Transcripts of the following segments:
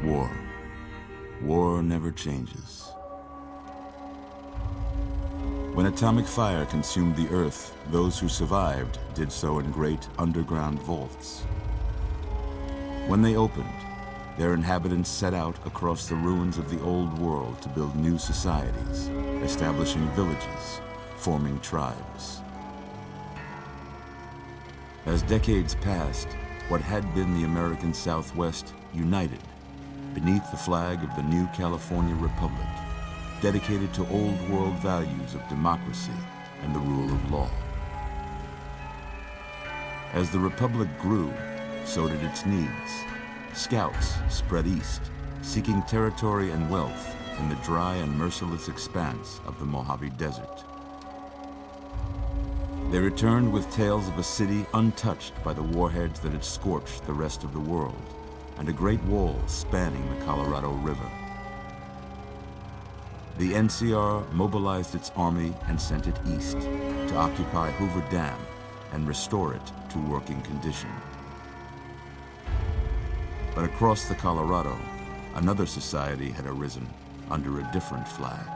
War. War never changes. When atomic fire consumed the Earth, those who survived did so in great underground vaults. When they opened, their inhabitants set out across the ruins of the old world to build new societies, establishing villages, forming tribes. As decades passed, what had been the American Southwest united beneath the flag of the new California Republic, dedicated to old world values of democracy and the rule of law. As the Republic grew, so did its needs. Scouts spread east, seeking territory and wealth in the dry and merciless expanse of the Mojave Desert. They returned with tales of a city untouched by the warheads that had scorched the rest of the world, and a great wall spanning the Colorado River. The NCR mobilized its army and sent it east to occupy Hoover Dam and restore it to working condition. But across the Colorado, another society had arisen under a different flag.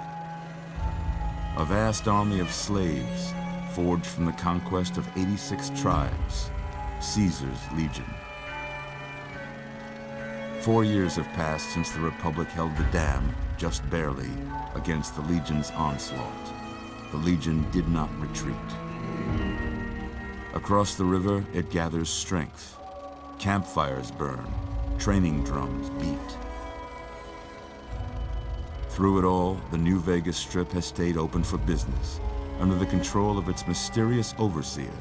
A vast army of slaves forged from the conquest of 86 tribes, Caesar's Legion. 4 years have passed since the Republic held the dam, just barely, against the Legion's onslaught. The Legion did not retreat. Across the river, it gathers strength. Campfires burn, training drums beat. Through it all, the New Vegas Strip has stayed open for business, under the control of its mysterious overseer,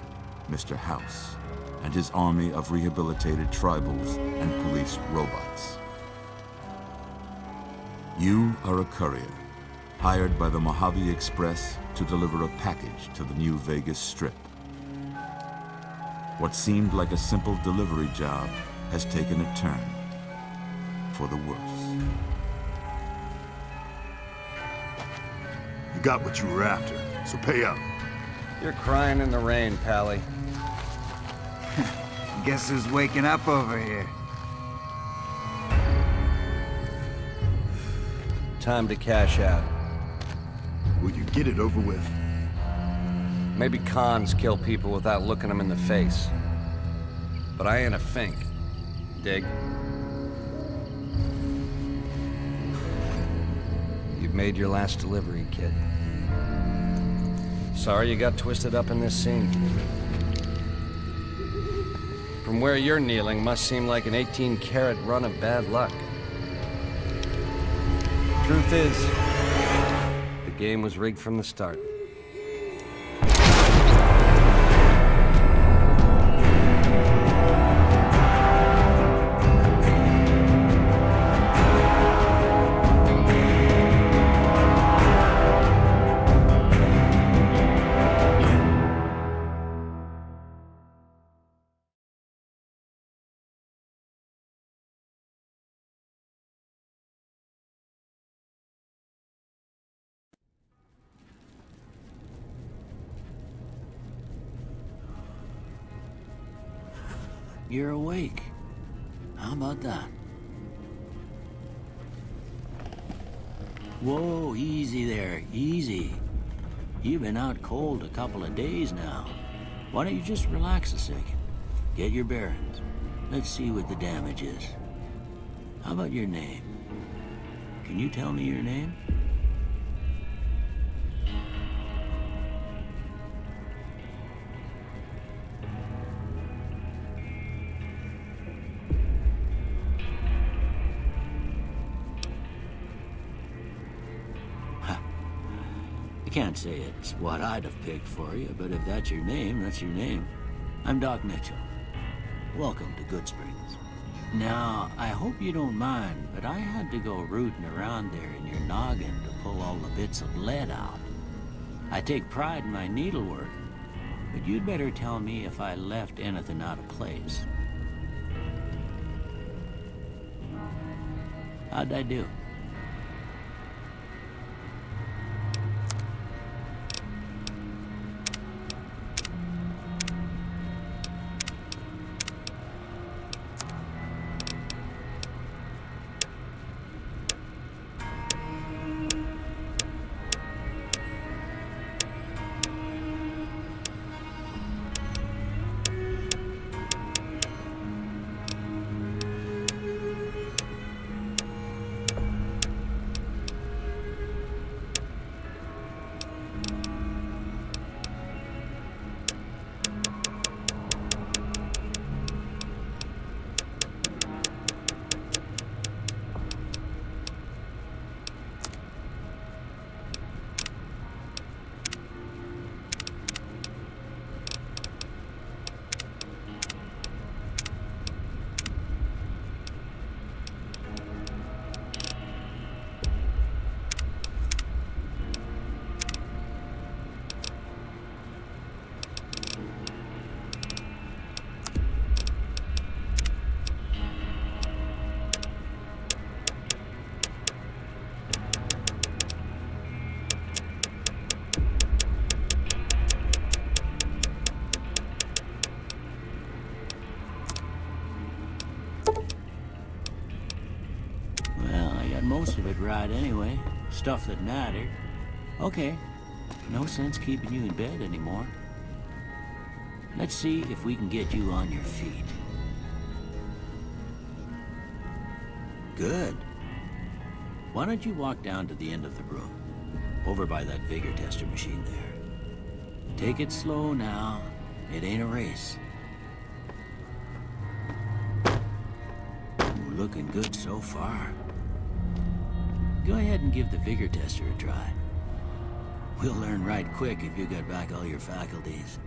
Mr. House, and his army of rehabilitated tribals and police robots. You are a courier, hired by the Mojave Express to deliver a package to the New Vegas Strip. What seemed like a simple delivery job has taken a turn for the worse. You got what you were after, so pay up. You're crying in the rain, Pally. Guess who's waking up over here? Time to cash out. Will you get it over with? Maybe cons kill people without looking them in the face. But I ain't a fink. Dig? You've made your last delivery, kid. Sorry you got twisted up in this scene. From where you're kneeling must seem like an 18-carat run of bad luck. Truth is, the game was rigged from the start. You're awake. How about that? Whoa, easy there, easy. You've been out cold a couple of days now. Why don't you just relax a second? Get your bearings. Let's see what the damage is. How about your name? Can you tell me your name? I can't say it's what I'd have picked for you, but if that's your name, that's your name. I'm Doc Mitchell. Welcome to Goodsprings. Now, I hope you don't mind, but I had to go rooting around there in your noggin to pull all the bits of lead out. I take pride in my needlework, but you'd better tell me if I left anything out of place. How'd I do? got most of it right anyway. Stuff that mattered. Okay, no sense keeping you in bed anymore. Let's see if we can get you on your feet. Good. Why don't you walk down to the end of the room, over by that vigor tester machine there. Take it slow now. It ain't a race. Ooh, looking good so far. Go ahead and give the vigor tester a try. We'll learn right quick if you got back all your faculties.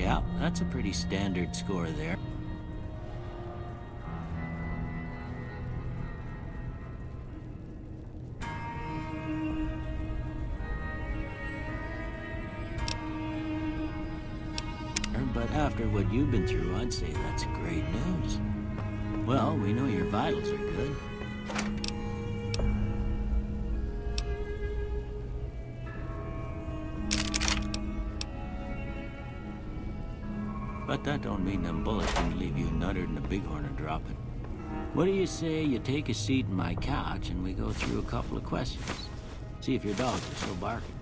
Yeah, that's a pretty standard score there. But after what you've been through, I'd say that's great news. Well, we know your vitals are good. But that don't mean them bullets can leave you nuttered and a bighorn are dropping. What do you say you take a seat in my couch and we go through a couple of questions? See if your dogs are still barking.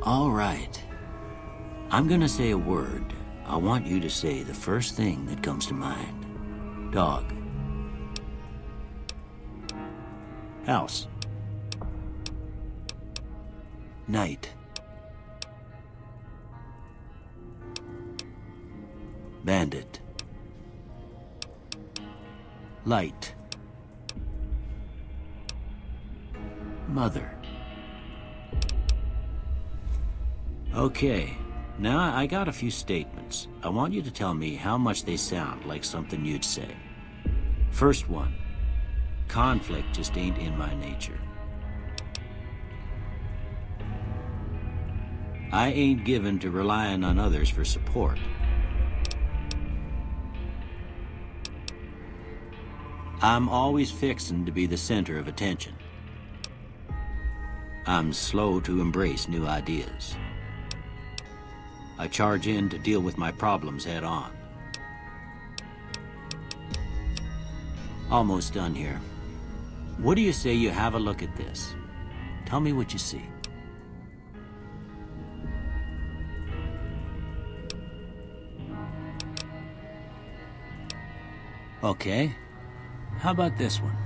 All right. I'm gonna say a word. I want you to say the first thing that comes to mind. Dog. House. Night. Bandit. Light. Mother. Okay, now I got a few statements. I want you to tell me how much they sound like something you'd say. First one, conflict just ain't in my nature. I ain't given to relying on others for support. I'm always fixin' to be the center of attention. I'm slow to embrace new ideas. I charge in to deal with my problems head on. Almost done here. What do you say you have a look at this? Tell me what you see. Okay. How about this one?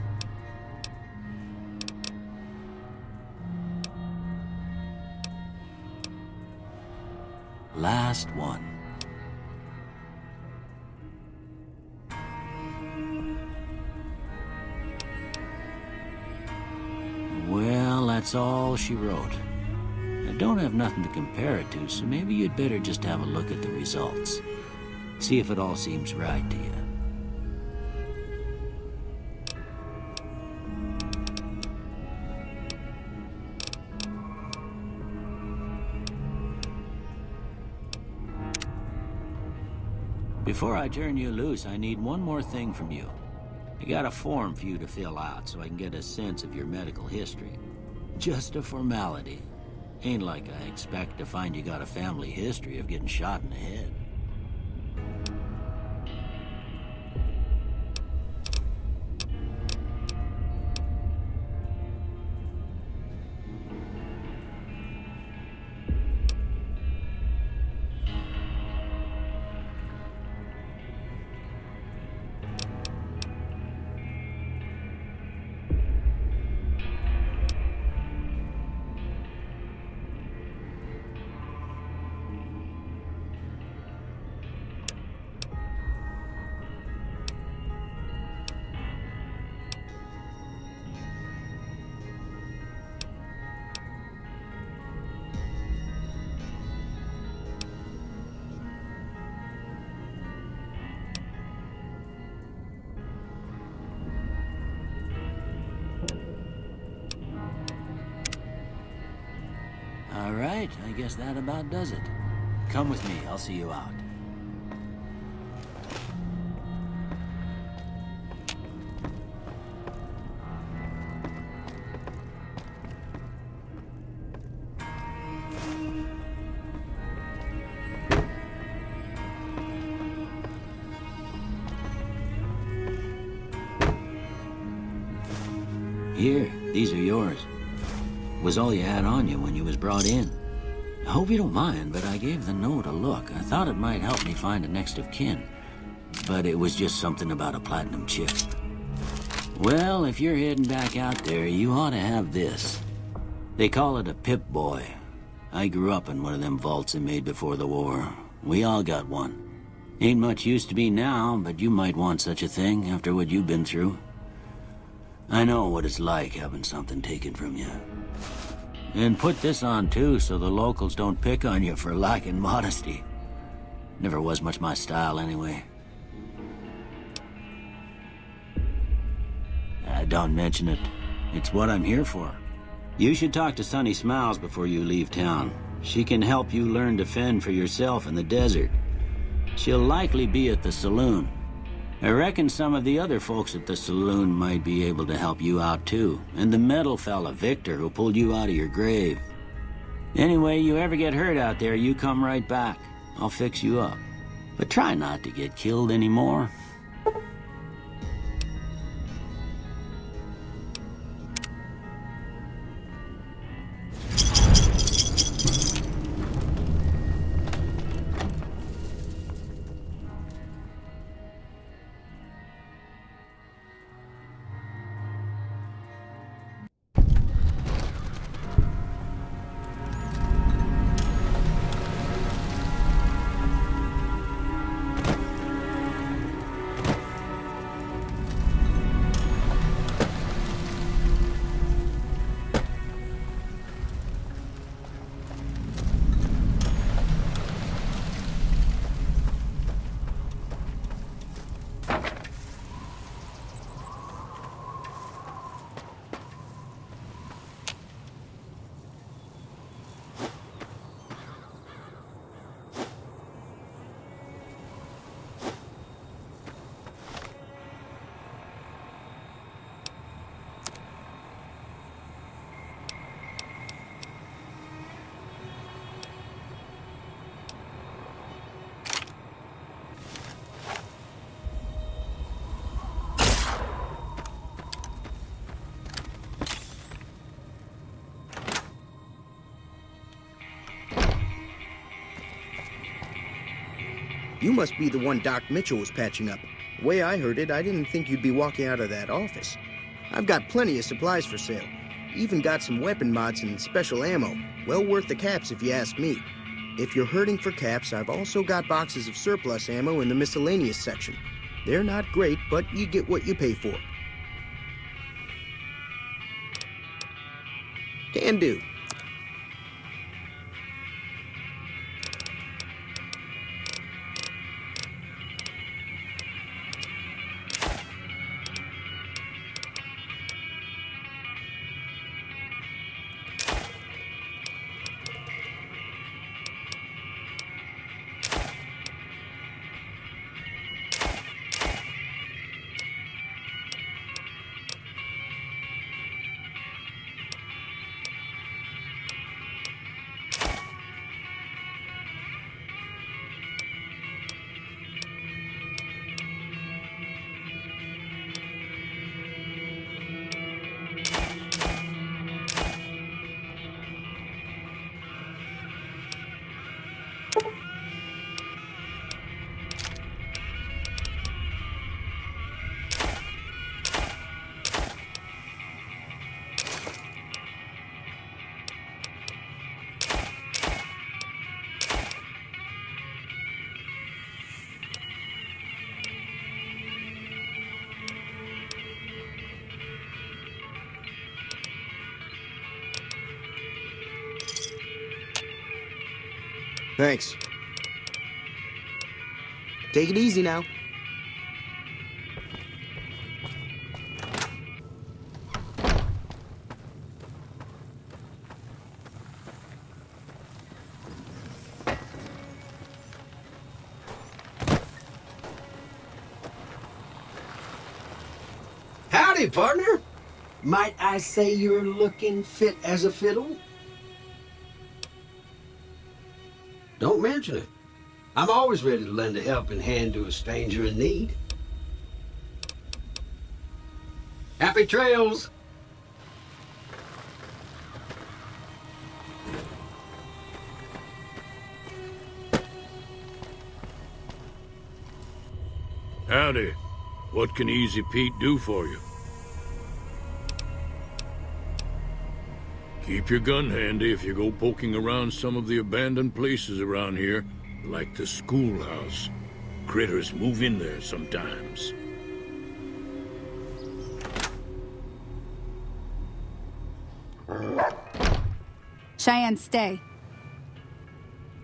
Last one. Well, that's all she wrote. I don't have nothing to compare it to, so maybe you'd better just have a look at the results. See if it all seems right to you. Before I turn you loose, I need one more thing from you. I got a form for you to fill out so I can get a sense of your medical history. Just a formality. Ain't like I expect to find you got a family history of getting shot in the head. right, I guess that about does it. Come with me, I'll see you out. Here, these are yours. Was all you had on you when you was brought in. I hope you don't mind, but I gave the note a look. I thought it might help me find a next of kin. But it was just something about a platinum chip. Well, if you're heading back out there, you ought to have this. They call it a Pip-Boy. I grew up in one of them vaults they made before the war. We all got one. Ain't much use to be now, but you might want such a thing after what you've been through. I know what it's like having something taken from you. And put this on too, so the locals don't pick on you for lacking modesty. Never was much my style anyway. Don't mention it. It's what I'm here for. You should talk to Sunny Smiles before you leave town. She can help you learn to fend for yourself in the desert. She'll likely be at the saloon. I reckon some of the other folks at the saloon might be able to help you out too. And the metal fella, Victor, who pulled you out of your grave. Anyway, you ever get hurt out there, you come right back. I'll fix you up. But try not to get killed anymore. You must be the one Doc Mitchell was patching up. The way I heard it, I didn't think you'd be walking out of that office. I've got plenty of supplies for sale. Even got some weapon mods and special ammo. Well worth the caps if you ask me. If you're hurting for caps, I've also got boxes of surplus ammo in the miscellaneous section. They're not great, but you get what you pay for. Can do. Thanks. Take it easy now. Howdy, partner. Might I say you're looking fit as a fiddle? Don't mention it. I'm always ready to lend a helping hand to a stranger in need. Happy trails! Howdy. What can Easy Pete do for you? Keep your gun handy if you go poking around some of the abandoned places around here, like the schoolhouse. Critters move in there sometimes. Cheyenne, stay.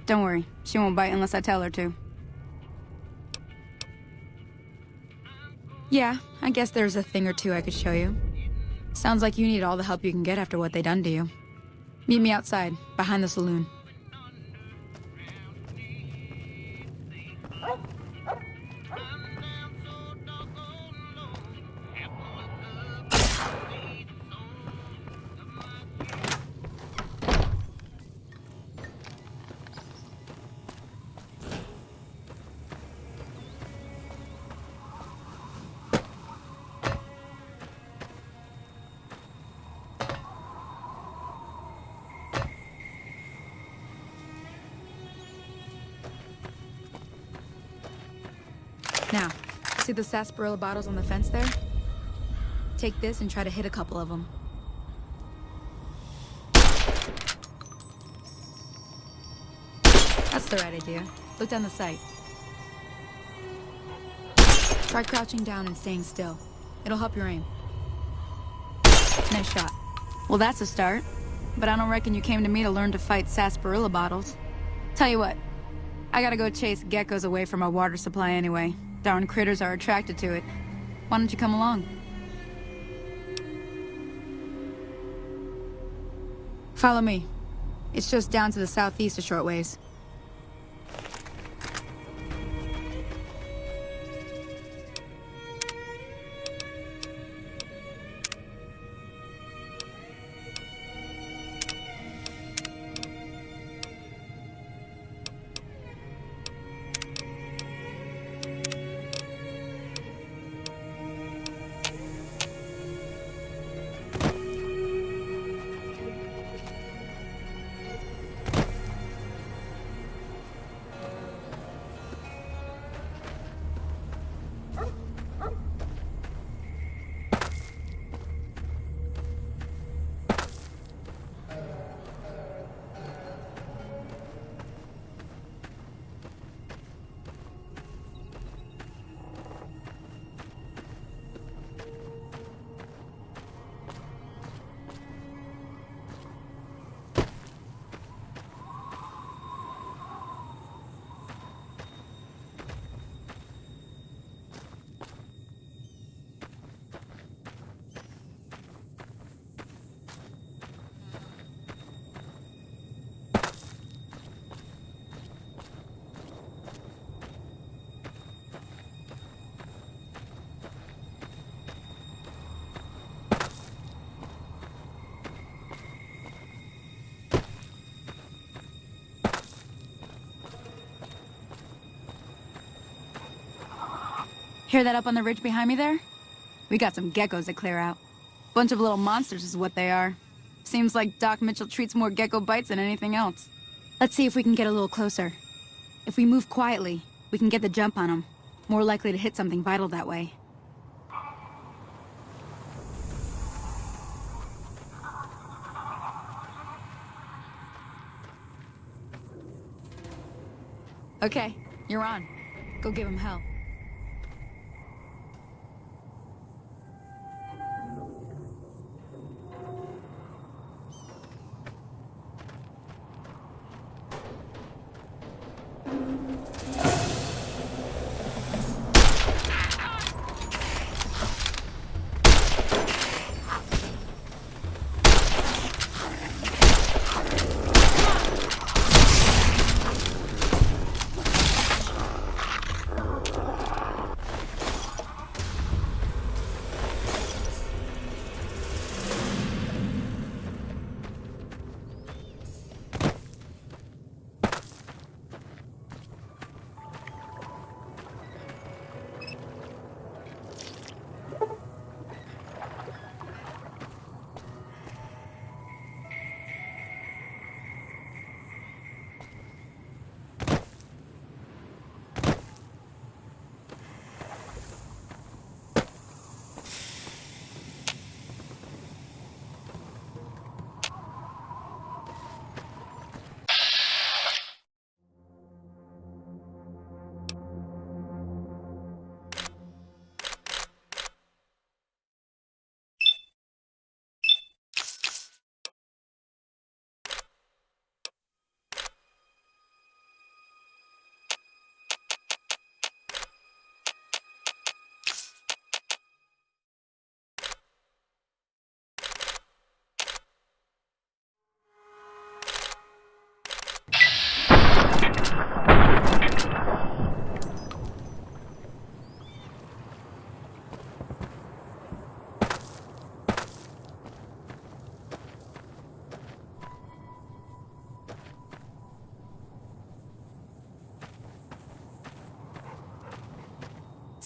Don't worry, she won't bite unless I tell her to. Yeah, I guess there's a thing or two I could show you. Sounds like you need all the help you can get after what they done to you. Meet me outside, behind the saloon. Now, see the sarsaparilla bottles on the fence there? Take this and try to hit a couple of them. That's the right idea. Look down the sight. Try crouching down and staying still. It'll help your aim. Nice shot. Well, that's a start. But I don't reckon you came to me to learn to fight sarsaparilla bottles. Tell you what, I gotta go chase geckos away from our water supply anyway. Darn critters are attracted to it. Why don't you come along? Follow me. It's just down to the southeast a short ways. Hear that up on the ridge behind me there? We got some geckos to clear out. Bunch of little monsters is what they are. Seems like Doc Mitchell treats more gecko bites than anything else. Let's see if we can get a little closer. If we move quietly, we can get the jump on them. More likely to hit something vital that way. Okay, you're on. Go give him hell.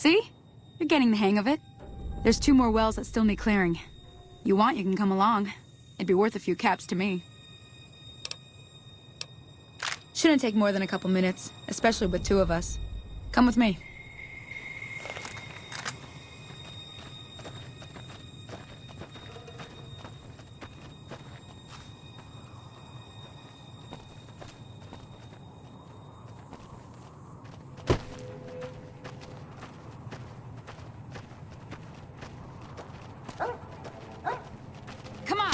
See? You're getting the hang of it. There's 2 more wells that still need clearing. You want, you can come along. It'd be worth a few caps to me. Shouldn't take more than a couple minutes, especially with 2 of us. Come with me. Come on!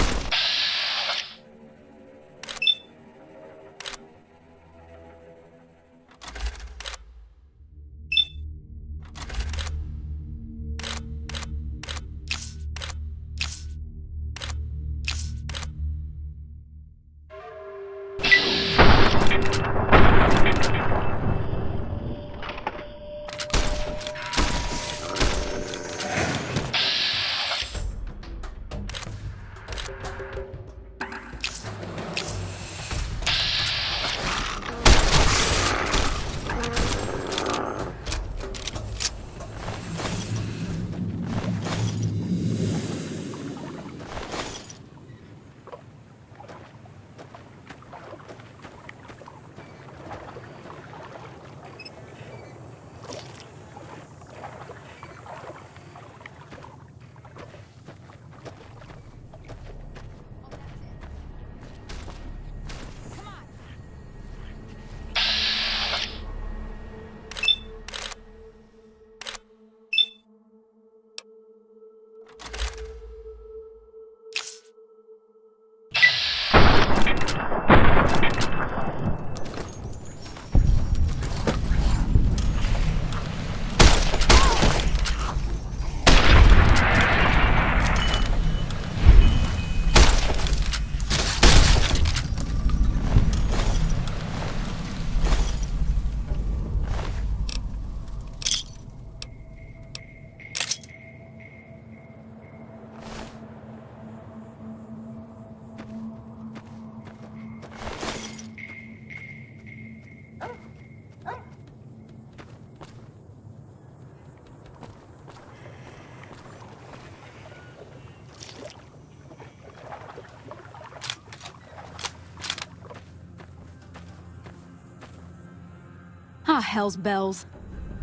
Ah, hell's bells.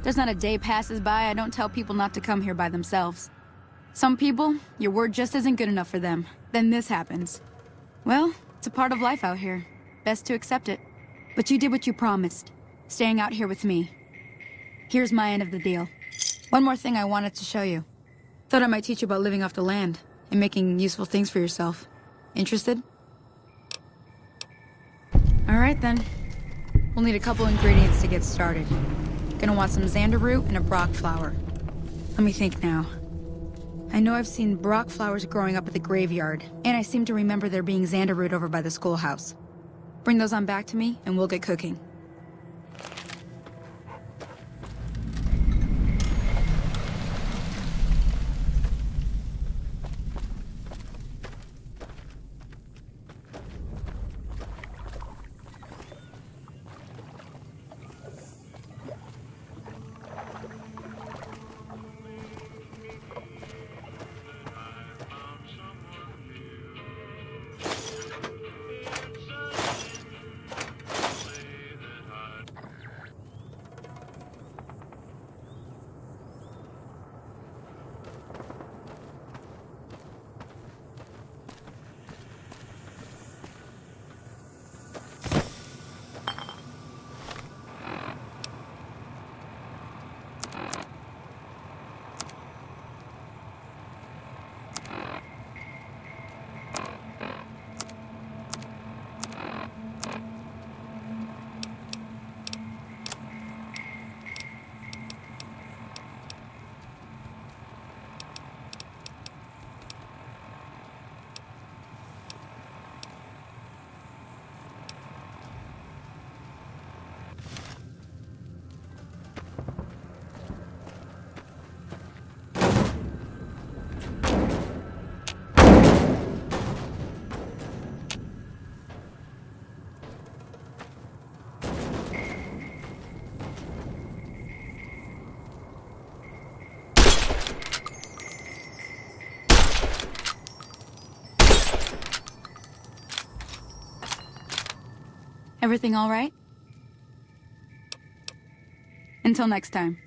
There's not a day passes by I don't tell people not to come here by themselves. Some people, your word just isn't good enough for them. Then this happens. Well, it's a part of life out here. Best to accept it. But you did what you promised, staying out here with me. Here's my end of the deal. One more thing I wanted to show you. Thought I might teach you about living off the land and making useful things for yourself. Interested? All right then. We'll need a couple ingredients to get started. Gonna want some xander root and a brock flower. Let me think now. I know I've seen brock flowers growing up at the graveyard, and I seem to remember there being xander root over by the schoolhouse. Bring those on back to me, and we'll get cooking. Everything all right? Until next time.